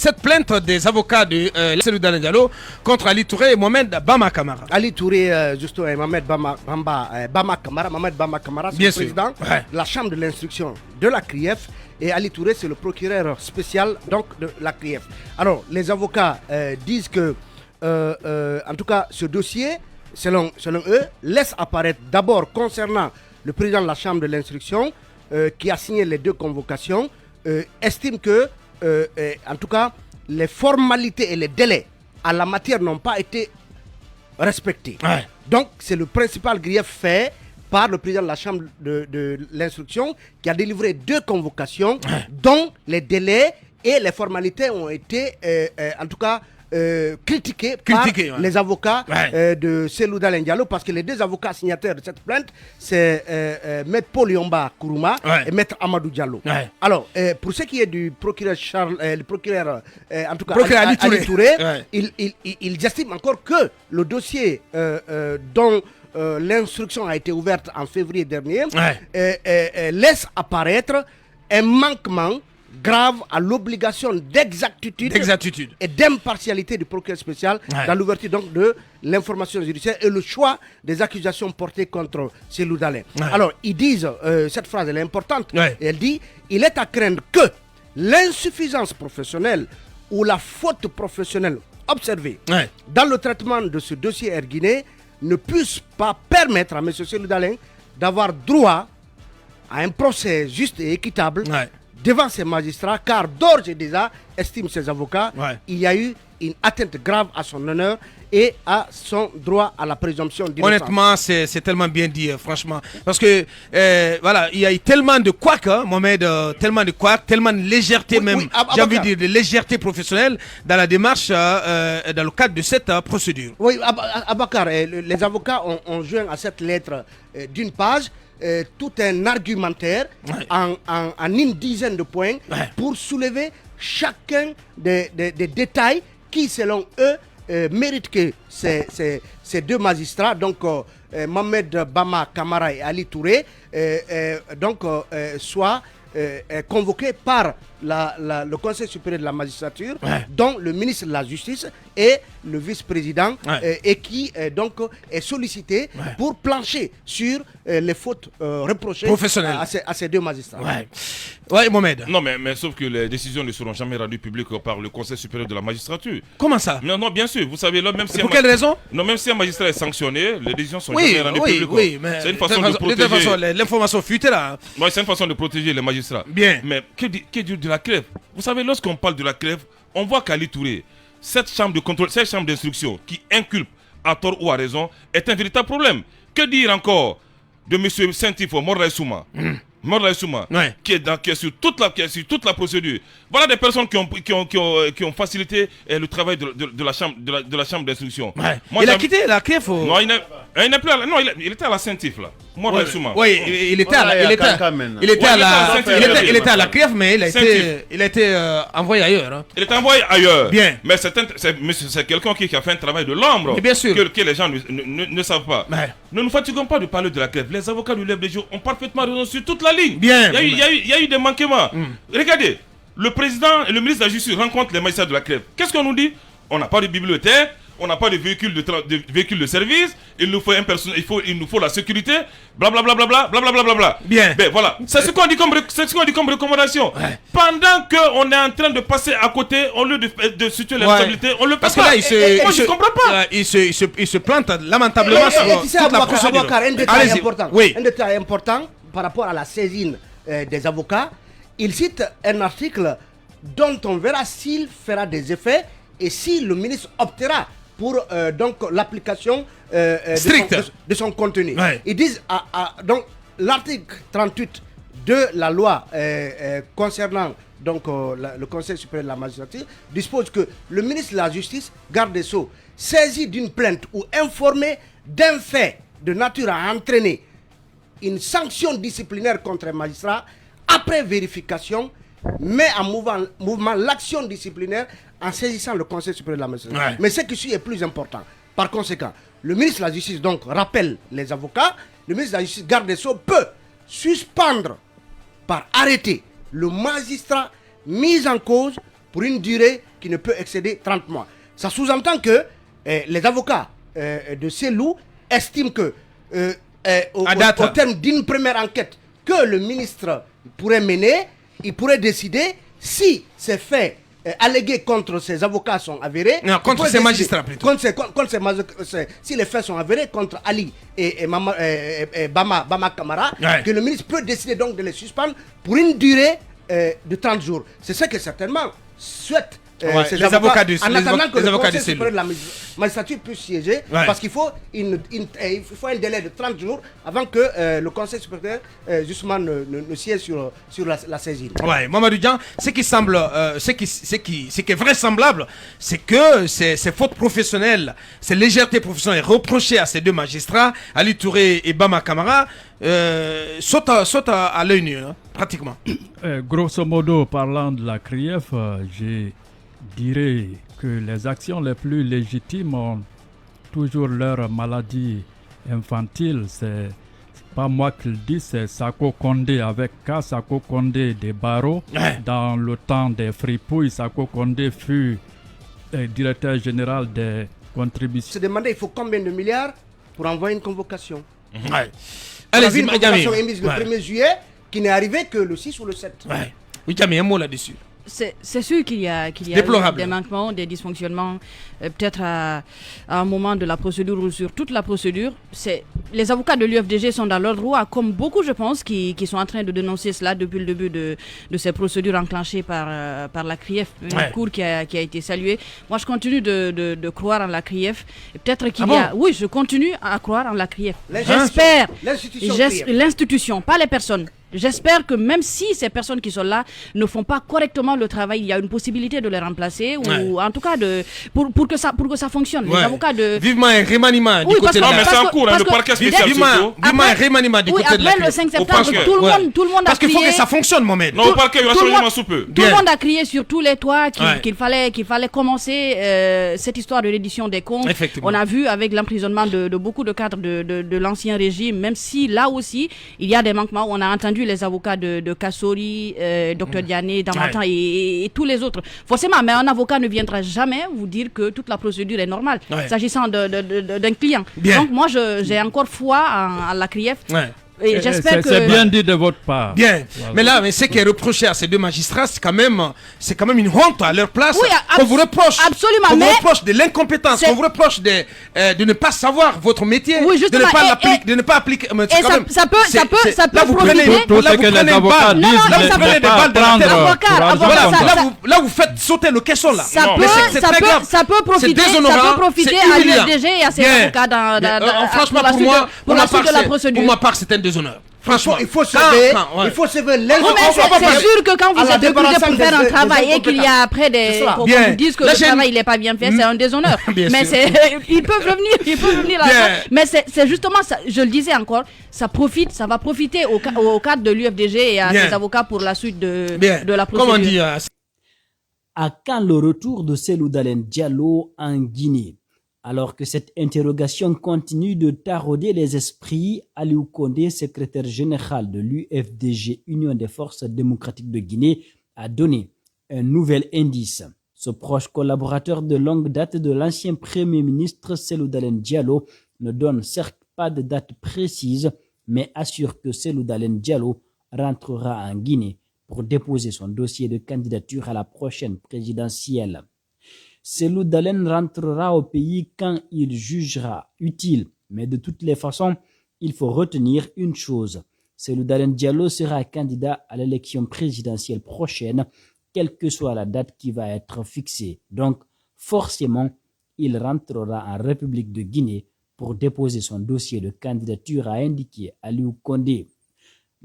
cette plainte des avocats de Cellou Dalein Diallo contre Ali Touré et Mohamed Bama Kamara. Ali Touré, justement, et Mohamed Bama Kamara, c'est le président de la chambre de l'instruction de la CRIEF. Et Ali Touré, c'est le procureur spécial donc, de la CRIEF. Alors, les avocats disent que, en tout cas, ce dossier, selon eux, laisse apparaître d'abord concernant le président de la chambre de l'instruction, qui a signé les 2 convocations, estime que, en tout cas, les formalités et les délais à la matière n'ont pas été respectés. Ouais. Donc, c'est le principal grief fait par le président de la chambre de l'instruction qui a délivré 2 convocations dont les délais et les formalités ont été, en tout cas, critiqués par les avocats de Cellou Dalein Diallo, parce que les 2 avocats signataires de cette plainte, c'est Maître Paul Yomba Kourouma et Maître Amadou Diallo. Alors, pour ce qui est du procureur en tout cas Ali Touré, il estime encore que le dossier dont l'instruction a été ouverte en février dernier laisse apparaître un manquement grave à l'obligation d'exactitude et d'impartialité du procureur spécial dans l'ouverture donc de l'information judiciaire et le choix des accusations portées contre Cellou Dalein. Alors, ils disent, cette phrase elle est importante, elle dit « Il est à craindre que l'insuffisance professionnelle ou la faute professionnelle observée dans le traitement de ce dossier erguiné ne puisse pas permettre à M. Cellou Dalein d'avoir droit à un procès juste et équitable devant ces magistrats, car d'ores et déjà, estiment ces avocats, il y a eu une atteinte grave à son honneur et à son droit à la présomption d'innocence. Honnêtement, c'est tellement bien dit, franchement. Parce que, voilà, il y a eu tellement de couacs, Mohamed, tellement de couacs, tellement de légèreté j'ai envie de dire, de légèreté professionnelle dans la démarche, dans le cadre de cette procédure. Oui, Abakar, les avocats ont joint à cette lettre d'une page, tout un argumentaire en une dizaine de points pour soulever chacun des détails qui, selon eux, méritent que ces 2 magistrats, donc Mohamed Bama Kamara et Ali Touré, soient convoqués par le Conseil supérieur de la magistrature, dont le ministre de la Justice et le vice-président, et qui donc est sollicité pour plancher sur les fautes reprochées à ces 2 magistrats. Oui, Mohamed. Non, mais sauf que les décisions ne seront jamais rendues publiques par le Conseil supérieur de la magistrature. Comment ça? Non, bien sûr. Vous savez, là, même si... Pour quelle raison? Non, même si un magistrat est sanctionné, les décisions sont jamais rendues publiques. Oui, mais c'est une façon de protéger... L'information fuitée, là. Oui, c'est une façon de protéger les magistrats. Bien. Mais que dire de la CREF? Vous savez, lorsqu'on parle de la CREF, on voit qu'Ali Touré, cette chambre de contrôle, cette chambre d'instruction qui inculpe à tort ou à raison, est un véritable problème. Que dire encore de M. Saint-Tifo Morlaye Souma, qui est sur toute la procédure. Voilà des personnes qui ont facilité le travail de la chambre d'instruction. Il a quitté la CREF. Non, il n'est plus là. Non, il était à la Saint-Tif là. Morlaye Souma. Oui, il était à la CREF, mais il a été envoyé ailleurs. Il est envoyé ailleurs. Bien. Mais c'est quelqu'un qui a fait un travail de l'ombre. Bien sûr. Que les gens ne savent pas. Ne nous fatiguons pas de parler de la CREF. Les avocats du Lève des Jours ont parfaitement raison sur toute la ligne. Bien. Il y a eu des manquements. Regardez, le président et le ministre de la Justice rencontrent les magistrats de la CREF. Qu'est-ce qu'on nous dit? On n'a pas de bibliothèque, on n'a pas de véhicule de service, il nous faut la sécurité, blablabla. Bien. Ben voilà, c'est ce qu'on dit comme recommandation. Pendant qu'on est en train de passer à côté, au lieu de situer les responsabilités, on le passe pas. Parce que là, moi je comprends pas. Il se plante lamentablement sur toute la procédure. Un détail important par rapport à la saisine des avocats. Il cite un article dont on verra s'il fera des effets et si le ministre optera pour donc l'application de son contenu. Ils disent donc l'article 38 de la loi concernant donc le Conseil supérieur de la magistrature dispose que le ministre de la Justice, garde des Sceaux, saisi d'une plainte ou informé d'un fait de nature à entraîner une sanction disciplinaire contre un magistrat, après vérification, met en mouvement l'action disciplinaire en saisissant le Conseil supérieur de la magistrature. Mais ce qui suit est plus important. Par conséquent, le ministre de la Justice donc rappelle les avocats, le ministre de la Justice, garde des Sceaux, peut suspendre par arrêté le magistrat mis en cause pour une durée qui ne peut excéder 30 mois. Ça sous-entend que les avocats de Selou estiment que au terme d'une première enquête que le ministre pourrait mener, il pourrait décider si ces faits allégués contre ses avocats sont avérés. Non, contre ses magistrats plutôt. Si les faits sont avérés contre Ali et Bama Kamara, que le ministre peut décider donc de les suspendre pour une durée de 30 jours. C'est ce que certainement souhaitent les avocats de en attendant que le Conseil Selou supérieur de la magistrature puisse siéger, parce qu'il faut un délai de 30 jours avant que le Conseil supérieur justement ne siège sur la saisine. Ouais, Mamadou Dian, ce qui est vraisemblable, c'est que ces fautes professionnelles, ces légèretés professionnelles reprochées à ces deux magistrats, Ali Touré et Bama Kamara, sautent à l'œil nu, hein, pratiquement. Grosso modo, parlant de la CRIEF, je dirais que les actions les plus légitimes ont toujours leur maladie infantile. C'est pas moi qui le dis, c'est Sako Kondé avec Sako Kondé des barreaux. Dans le temps des fripouilles, Sako Kondé fut directeur général des contributions. Se demander il faut combien de milliards pour envoyer une convocation. Allez-y, une convocation émise le 1er juillet qui n'est arrivée que le 6 ou le 7. Oui, Jamie, un mot là-dessus. C'est sûr qu'il y a eu des manquements, des dysfonctionnements, peut-être à un moment de la procédure ou sur toute la procédure. Les avocats de l'UFDG sont dans leur droit, comme beaucoup, je pense, qui sont en train de dénoncer cela depuis le début de ces procédures enclenchées par la CRIEF, une cour qui a été saluée. Moi, je continue de croire en la CRIEF. Peut-être qu'il y a... Oui, je continue à croire en la CRIEF. J'espère. L'institution, pas les personnes. J'espère que même si ces personnes qui sont là ne font pas correctement le travail, il y a une possibilité de les remplacer ou en tout cas pour que ça fonctionne. Les avocats de... Vivement un remaniement du côté de la... Non, mais c'est en cours, le parquet spécial. Vivement un remaniement du côté de la... Après le 5 septembre, tout le monde a crié... Parce qu'il faut que ça fonctionne, Mohamed. Non, au parquet, il va changer sous peu. Tout le monde a crié sur tous les toits qu'il fallait commencer cette histoire de reddition des comptes. On a vu avec l'emprisonnement de beaucoup de cadres de l'ancien régime, même si là aussi, il y a des manquements. On a entendu les avocats de Kassori, Dr Diané, Damatan et tous les autres. Forcément, mais un avocat ne viendra jamais vous dire que toute la procédure est normale, s'agissant d'un client. Donc moi, j'ai encore foi en la CRIEF. Et j'espère que... C'est bien dit de votre part. Bien. Voilà. Mais ce qui est reproché à ces deux magistrats, c'est quand même une honte à leur place. Oui, qu'on vous reproche. Absolument. Qu'on vous reproche de l'incompétence. Qu'on vous reproche de ne pas savoir votre métier. Oui, justement. De ne pas appliquer. Ça peut là, vous prenez des balles là, vous faites sauter le caisson là. Ça peut profiter à l'UFDG et à ses avocats franchement, pour la suite de la procédure. Pour ma part, c'est un déshonneur. Franchement, il faut sauver c'est sûr que quand vous êtes recruté pour faire un travail et qu'il y a après qu'on vous dise que le travail n'est pas bien fait, c'est un déshonneur. Mais ils peuvent revenir là. Mais c'est justement ça, je le disais encore, ça va profiter au cadre de l'UFDG et à ses avocats pour la suite de la procédure. Comment dire? À quand le retour de Selou Dalein Diallo en Guinée? Alors que cette interrogation continue de tarauder les esprits, Aliou Kondé, secrétaire général de l'UFDG, Union des forces démocratiques de Guinée, a donné un nouvel indice. Ce proche collaborateur de longue date de l'ancien Premier ministre Selou Dalein Diallo ne donne certes pas de date précise, mais assure que Selou Dalein Diallo rentrera en Guinée pour déposer son dossier de candidature à la prochaine présidentielle. Selou Dalein rentrera au pays quand il jugera utile. Mais de toutes les façons, il faut retenir une chose. Selou Dalein Diallo sera candidat à l'élection présidentielle prochaine, quelle que soit la date qui va être fixée. Donc, forcément, il rentrera en République de Guinée pour déposer son dossier de candidature, a indiqué Aliou Kondé.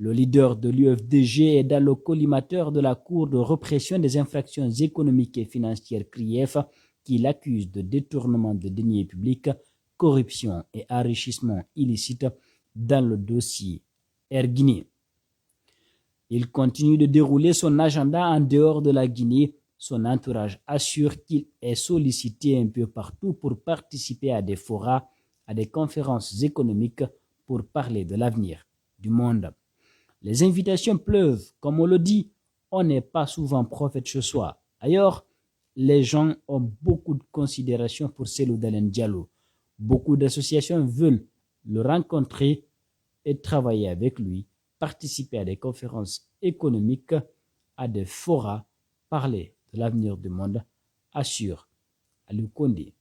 Le leader de l'UFDG est dans le collimateur de la Cour de répression des infractions économiques et financières CRIEF qui l'accuse de détournement de deniers publics, corruption et enrichissement illicite dans le dossier Air Guinée. Il continue de dérouler son agenda en dehors de la Guinée. Son entourage assure qu'il est sollicité un peu partout pour participer à des forats, à des conférences économiques pour parler de l'avenir du monde. Les invitations pleuvent, comme on le dit, on n'est pas souvent prophète chez soi. Ailleurs, les gens ont beaucoup de considération pour Cellou Dalein Diallo. Beaucoup d'associations veulent le rencontrer et travailler avec lui, participer à des conférences économiques, à des forats, parler de l'avenir du monde, assure Aliou Condé.